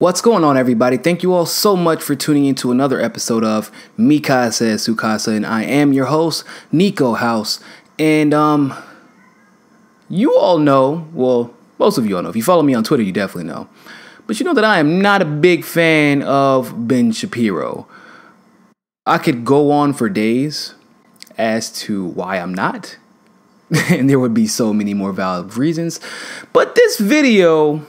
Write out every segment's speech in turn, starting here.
What's going on, everybody? Thank you all so much for tuning into another episode of Mi Casa es Su Casa, and I am your host, Niko House. And you all know, well, most of you all know. If you follow me on Twitter, you definitely know. But you know that I am not a big fan of Ben Shapiro. I could go on for days as to why I'm not, and there would be so many more valid reasons. But this video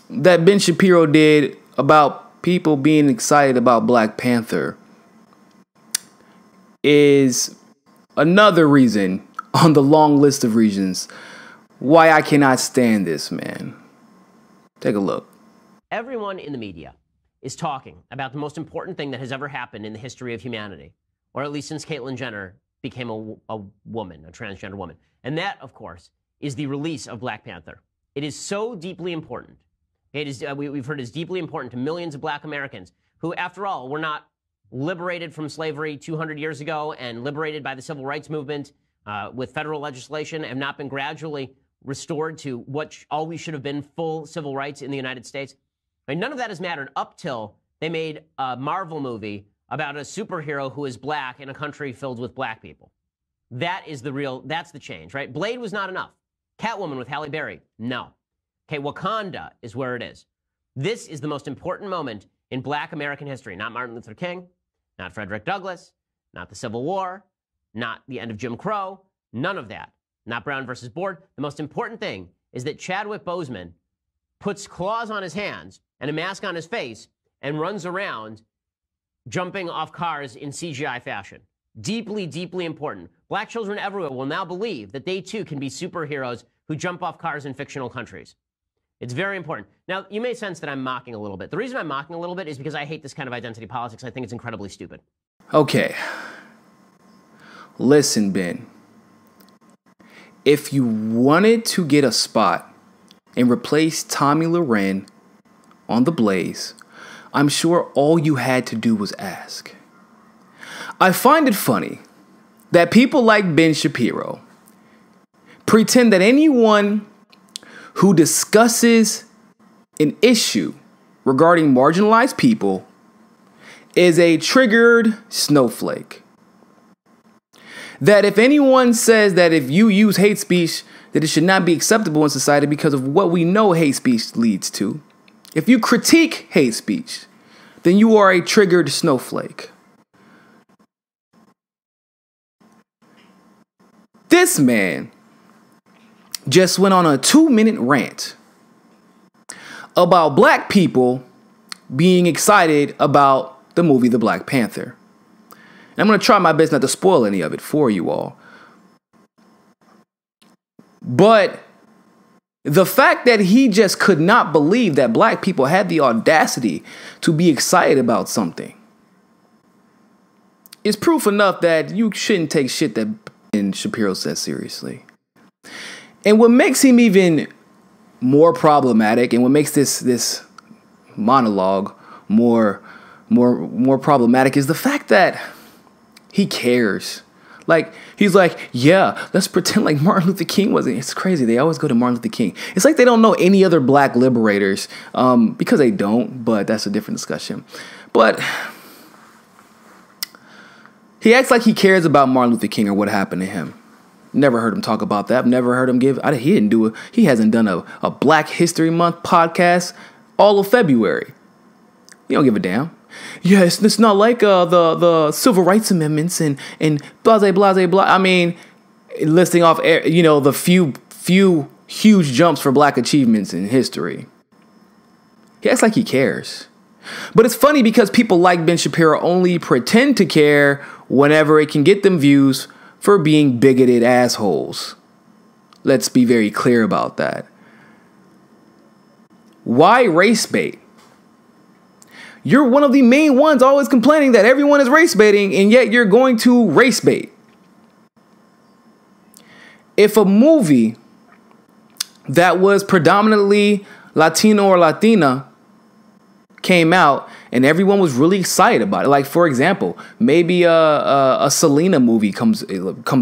that Ben Shapiro did about people being excited about Black Panther is another reason on the long list of reasons why I cannot stand this man. Take a look. Everyone in the media is talking about the most important thing that has ever happened in the history of humanity, or at least since Caitlyn Jenner became a woman, a transgender woman. And that, of course, is the release of Black Panther. It is so deeply important. It is, we've heard it's deeply important to millions of Black Americans who, after all, were not liberated from slavery 200 years ago and liberated by the civil rights movement with federal legislation, have not been gradually restored to what always should have been full civil rights in the United States. I mean, none of that has mattered up till they made a Marvel movie about a superhero who is Black in a country filled with Black people. That is that's the change, right? Blade was not enough. Catwoman with Halle Berry, no. Okay, Wakanda is where it is. This is the most important moment in Black American history. Not Martin Luther King, not Frederick Douglass, not the Civil War, not the end of Jim Crow, none of that. Not Brown versus Board. The most important thing is that Chadwick Boseman puts claws on his hands and a mask on his face and runs around jumping off cars in CGI fashion. Deeply, deeply important. Black children everywhere will now believe that they too can be superheroes who jump off cars in fictional countries. It's very important. Now, you may sense that I'm mocking a little bit. The reason I'm mocking a little bit is because I hate this kind of identity politics. I think it's incredibly stupid. Okay. Listen, Ben. If you wanted to get a spot and replace Tommy Loren on The Blaze, I'm sure all you had to do was ask. I find it funny that people like Ben Shapiro pretend that anyone who discusses an issue regarding marginalized people is a triggered snowflake. That if anyone says that if you use hate speech, that it should not be acceptable in society because of what we know hate speech leads to. If you critique hate speech, then you are a triggered snowflake. This man just went on a 2-minute rant about Black people being excited about the movie The Black Panther. And I'm going to try my best not to spoil any of it for you all. But the fact that he just could not believe that Black people had the audacity to be excited about something is proof enough that you shouldn't take shit that Ben Shapiro says seriously. And what makes him even more problematic, and what makes this monologue more problematic, is the fact that he cares. Like, he's like, yeah, let's pretend like Martin Luther King wasn't. It's crazy. They always go to Martin Luther King. It's like they don't know any other Black liberators, because they don't, but that's a different discussion. But he acts like he cares about Martin Luther King or what happened to him. Never heard him talk about that. Never heard him he hasn't done a Black History Month podcast all of February. You don't give a damn. Yes, it's not like the civil rights amendments and blase, blase, blah. I mean, listing off, the few huge jumps for Black achievements in history. He acts like he cares. But it's funny because people like Ben Shapiro only pretend to care whenever it can get them views for being bigoted assholes. Let's be very clear about that. Why race bait? You're one of the main ones always complaining that everyone is race baiting, and yet you're going to race bait. If a movie that was predominantly Latino or Latina came out and everyone was really excited about it, like, for example, maybe a Selena movie comes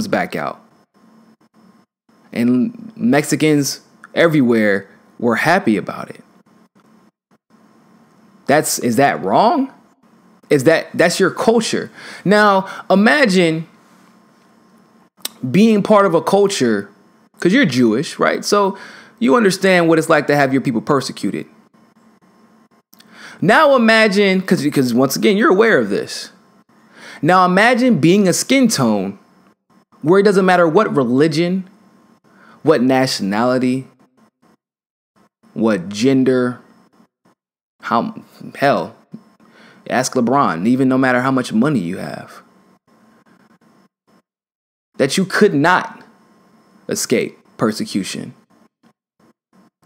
back out, and Mexicans everywhere were happy about it. Is that wrong? That's your culture. Now, imagine being part of a culture, because you're Jewish, right? So you understand what it's like to have your people persecuted. Now imagine, because once again, you're aware of this. Now imagine being a skin tone where it doesn't matter what religion, what nationality, what gender, hell, ask LeBron, even no matter how much money you have, that you could not escape persecution,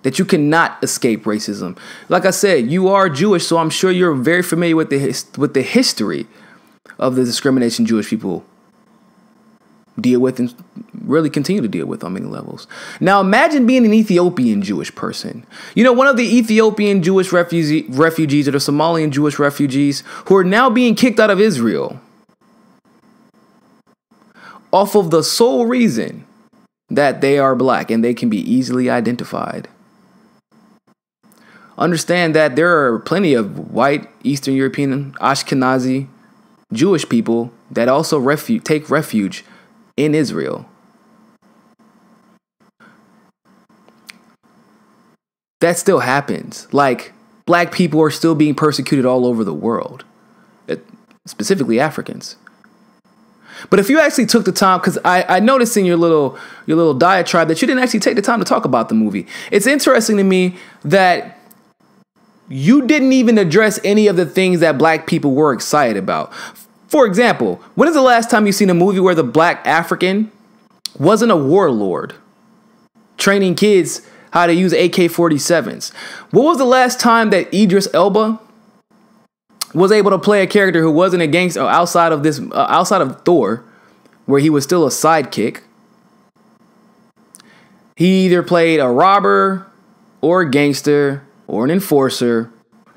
that you cannot escape racism. Like I said, you are Jewish, so I'm sure you're very familiar with the history of the discrimination Jewish people deal with and really continue to deal with on many levels. Now imagine being an Ethiopian Jewish person. You know, one of the Ethiopian Jewish refugees or the Somalian Jewish refugees who are now being kicked out of Israel off of the sole reason that they are black and they can be easily identified. Understand that there are plenty of white, Eastern European, Ashkenazi Jewish people that also take refuge in Israel. That still happens. Like, black people are still being persecuted all over the world, specifically Africans. But if you actually took the time, because I noticed in your little diatribe that you didn't actually take the time to talk about the movie. It's interesting to me that you didn't even address any of the things that black people were excited about. For example, when is the last time you've seen a movie where the black African wasn't a warlord training kids how to use AK-47s? What was the last time that Idris Elba was able to play a character who wasn't a gangster outside of Thor, where he was still a sidekick? He either played a robber or a gangster or an enforcer,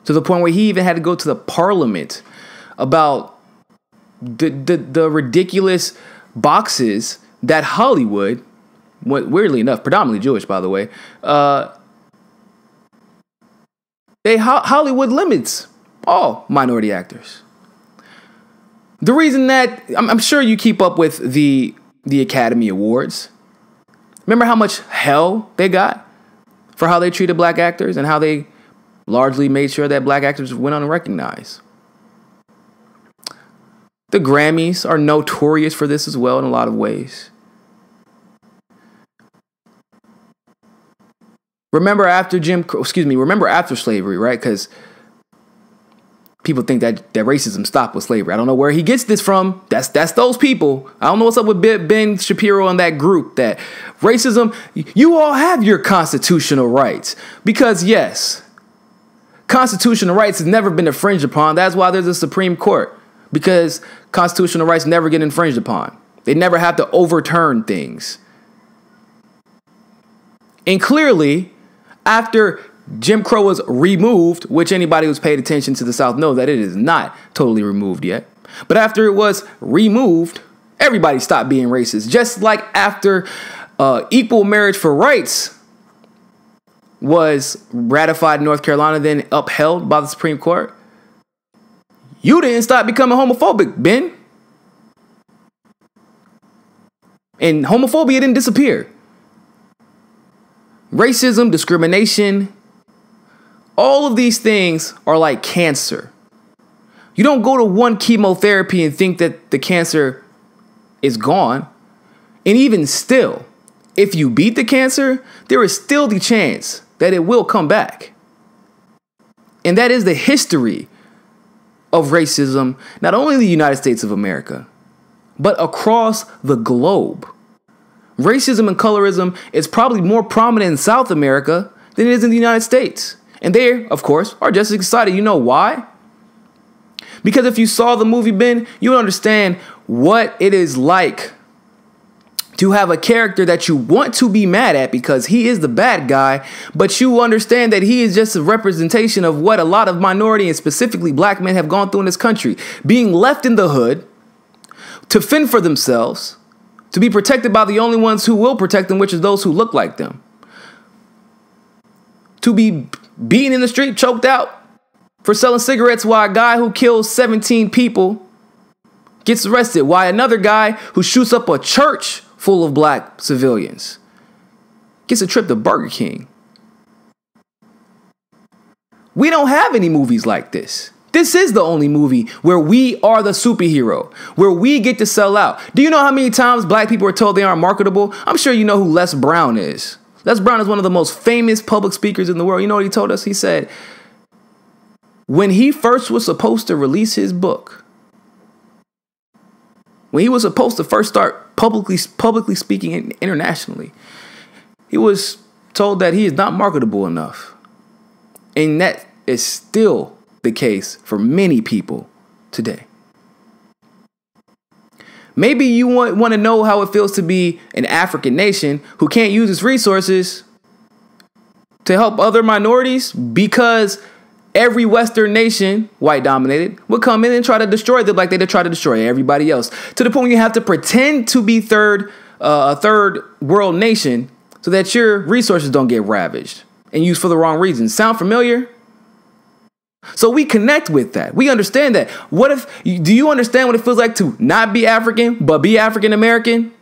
to the point where he even had to go to the parliament about the ridiculous boxes that Hollywood, weirdly enough, predominantly Jewish, by the way, Hollywood limits all minority actors. The reason that I'm sure you keep up with the Academy Awards. Remember how much hell they got for how they treated black actors and how they largely made sure that black actors went unrecognized. The Grammys are notorious for this as well in a lot of ways. Remember after slavery, right? Because people think that racism stopped with slavery. I don't know where he gets this from. That's those people. I don't know what's up with Ben Shapiro and that group. That racism, you all have your constitutional rights. Because yes, constitutional rights has never been infringed upon. That's why there's a Supreme Court. Because constitutional rights never get infringed upon. They never have to overturn things. And clearly, after Jim Crow was removed, which anybody who's paid attention to the South knows that it is not totally removed yet. But after it was removed, everybody stopped being racist. Just like after equal marriage for rights was ratified in North Carolina, then upheld by the Supreme Court, you didn't stop becoming homophobic, Ben. And homophobia didn't disappear. Racism, discrimination, all of these things are like cancer. You don't go to one chemotherapy and think that the cancer is gone. And even still, if you beat the cancer, there is still the chance that it will come back. And that is the history of racism, not only in the United States of America, but across the globe. Racism and colorism is probably more prominent in South America than it is in the United States. And they, of course, are just as excited. You know why? Because if you saw the movie, Ben, you would understand what it is like to have a character that you want to be mad at because he is the bad guy, but you understand that he is just a representation of what a lot of minority and specifically black men have gone through in this country. Being left in the hood to fend for themselves, to be protected by the only ones who will protect them, which is those who look like them. To be beaten in the street, choked out, for selling cigarettes, while a guy who kills 17 people gets arrested, while another guy who shoots up a church full of black civilians gets a trip to Burger King. We don't have any movies like this. This is the only movie where we are the superhero, where we get to sell out. Do you know how many times black people are told they aren't marketable? I'm sure you know who Les Brown is. Les Brown is one of the most famous public speakers in the world. You know what he told us? He said, when he first was supposed to release his book, when he was supposed to first start publicly speaking internationally, he was told that he is not marketable enough. And that is still the case for many people today. Maybe you want to know how it feels to be an African nation who can't use its resources to help other minorities, because every Western nation, white dominated, would come in and try to destroy them like they try to destroy everybody else. To the point where you have to pretend to be a third world nation so that your resources don't get ravaged and used for the wrong reasons. Sound familiar? So we connect with that. We understand that. Do you understand what it feels like to not be African, but be African American,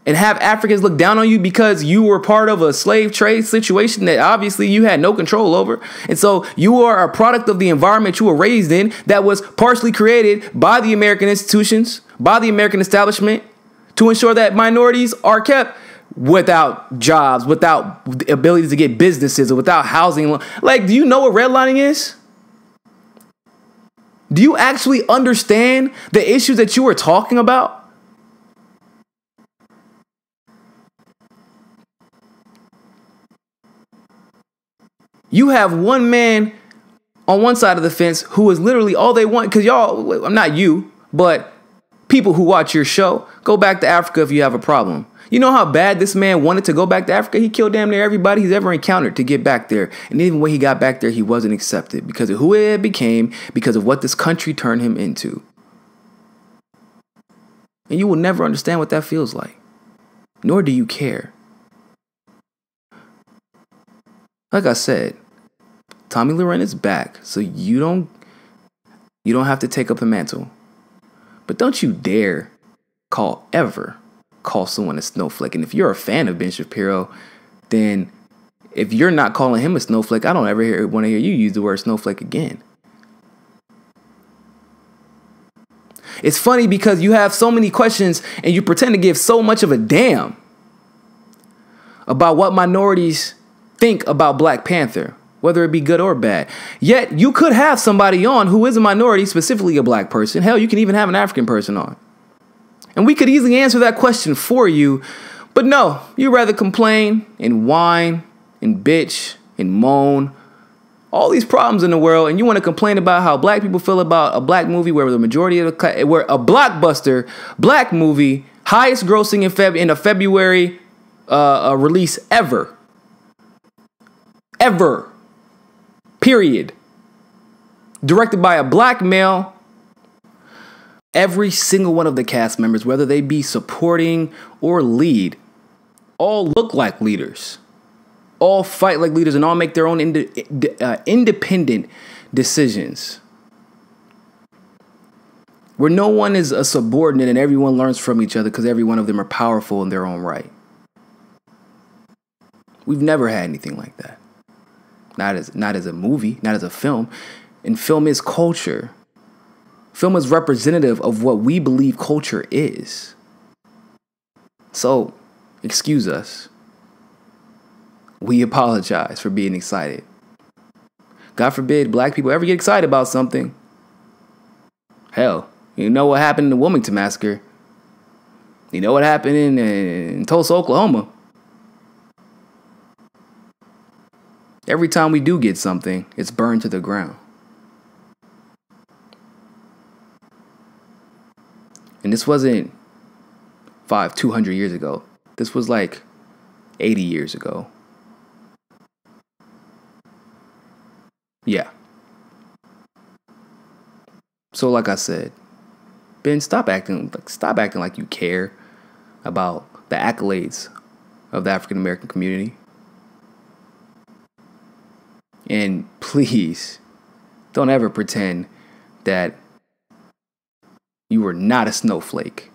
and have Africans look down on you because you were part of a slave trade situation that obviously you had no control over? And so you are a product of the environment you were raised in that was partially created by the American institutions, by the American establishment, to ensure that minorities are kept without jobs, without the ability to get businesses, or without housing. Like, do you know what redlining is? Do you actually understand the issues that you were talking about? You have one man on one side of the fence who is literally all they want, because y'all, I'm not you, but people who watch your show, go back to Africa if you have a problem. You know how bad this man wanted to go back to Africa? He killed damn near everybody he's ever encountered to get back there. And even when he got back there, he wasn't accepted because of who he became, because of what this country turned him into. And you will never understand what that feels like. Nor do you care. Like I said, Tommy Loren is back, so you don't have to take up the mantle. But don't you dare call someone a snowflake. And if you're a fan of Ben Shapiro, then if you're not calling him a snowflake, I don't ever want to hear you use the word snowflake again. It's funny because you have so many questions and you pretend to give so much of a damn about what minorities think about Black Panther, whether it be good or bad. Yet you could have somebody on who is a minority, specifically a black person. Hell, you can even have an African person on. And we could easily answer that question for you. But no, you rather complain and whine and bitch and moan. All these problems in the world. And you want to complain about how black people feel about a black movie where the majority of where a blockbuster black movie, highest grossing in a February release ever. Ever. Period. Directed by a black male. Every single one of the cast members, whether they be supporting or lead, all look like leaders, all fight like leaders, and all make their own independent decisions. Where no one is a subordinate and everyone learns from each other because every one of them are powerful in their own right. We've never had anything like that. Not as a movie, not as a film. And film is culture. Film is representative of what we believe culture is. So, excuse us. We apologize for being excited. God forbid black people ever get excited about something. Hell, you know what happened in the Wilmington Massacre. You know what happened in Tulsa, Oklahoma. Every time we do get something, it's burned to the ground. And this wasn't 200 years ago. This was like 80 years ago. Yeah. So like I said, Ben, stop acting like you care about the accolades of the African American community. And please Don't ever pretend that you are not a snowflake.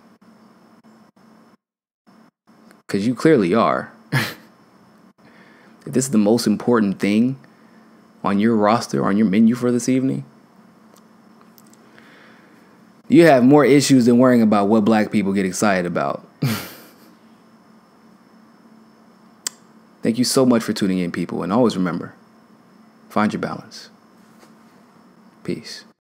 Because you clearly are. If this is the most important thing on your roster, on your menu for this evening, you have more issues than worrying about what black people get excited about. Thank you so much for tuning in, people. And always remember, find your balance. Peace.